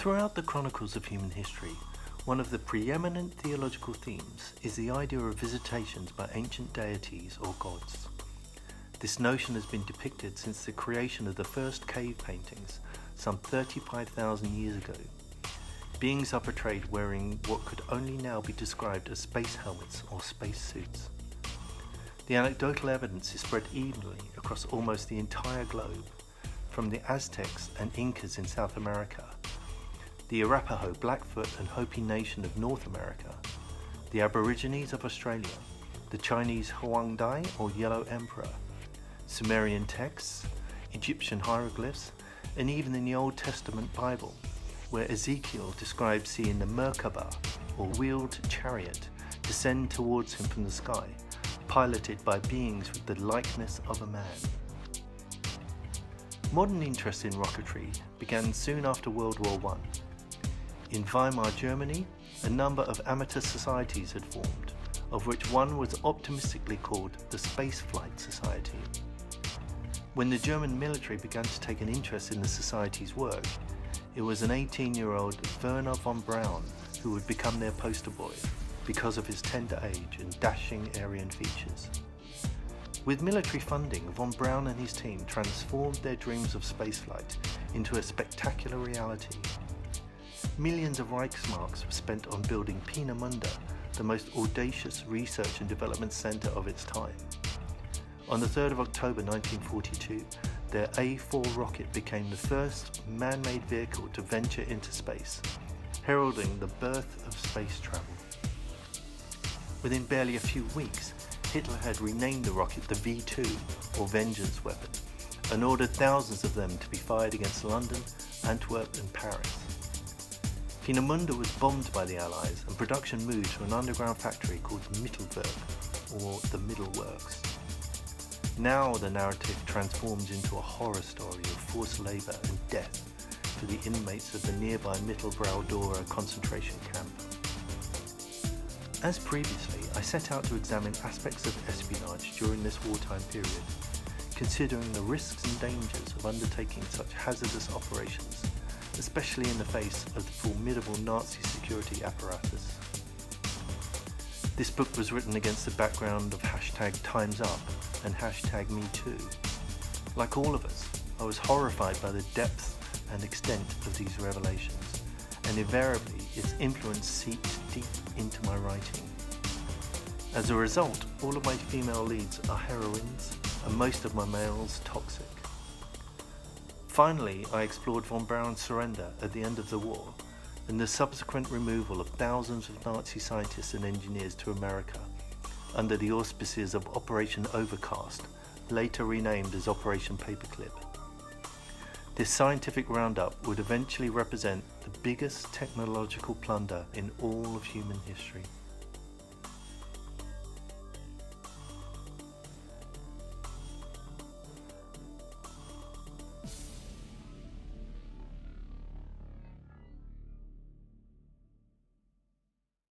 Throughout the chronicles of human history, one of the preeminent theological themes is the idea of visitations by ancient deities or gods. This notion has been depicted since the creation of the first cave paintings some 35,000 years ago. Beings are portrayed wearing what could only now be described as space helmets or space suits. The anecdotal evidence is spread evenly across almost the entire globe, from the Aztecs and Incas in South America, the Arapaho, Blackfoot and Hopi Nation of North America, the Aborigines of Australia, the Chinese Huang Dai or Yellow Emperor, Sumerian texts, Egyptian hieroglyphs, and even in the Old Testament Bible, where Ezekiel describes seeing the Merkabah or wheeled chariot descend towards him from the sky, piloted by beings with the likeness of a man. Modern interest in rocketry began soon after World War I. In Weimar, Germany, a number of amateur societies had formed, of which one was optimistically called the Spaceflight Society. When the German military began to take an interest in the society's work, it was an 18-year-old Werner von Braun who would become their poster boy because of his tender age and dashing Aryan features. With military funding, von Braun and his team transformed their dreams of spaceflight into a spectacular reality. Millions of Reichsmarks were spent on building Peenemünde, the most audacious research and development centre of its time. On the 3rd of October 1942, their A4 rocket became the first man-made vehicle to venture into space, heralding the birth of space travel. Within barely a few weeks, Hitler had renamed the rocket the V2, or Vengeance Weapon, and ordered thousands of them to be fired against London, Antwerp and Paris. Peenemünde was bombed by the Allies and production moved to an underground factory called Mittelwerk, or the Middle Works. Now the narrative transforms into a horror story of forced labour and death for the inmates of the nearby Mittelbrau-Dora concentration camp. As previously, I set out to examine aspects of espionage during this wartime period, considering the risks and dangers of undertaking such hazardous operations, especially in the face of the formidable Nazi security apparatus. This book was written against the background of #TimesUp and #MeToo. Like all of us, I was horrified by the depth and extent of these revelations, and invariably its influence seeped deep into my writing. As a result, all of my female leads are heroines, and most of my males toxic. Finally, I explored von Braun's surrender at the end of the war, and the subsequent removal of thousands of Nazi scientists and engineers to America, under the auspices of Operation Overcast, later renamed as Operation Paperclip. This scientific roundup would eventually represent the biggest technological plunder in all of human history.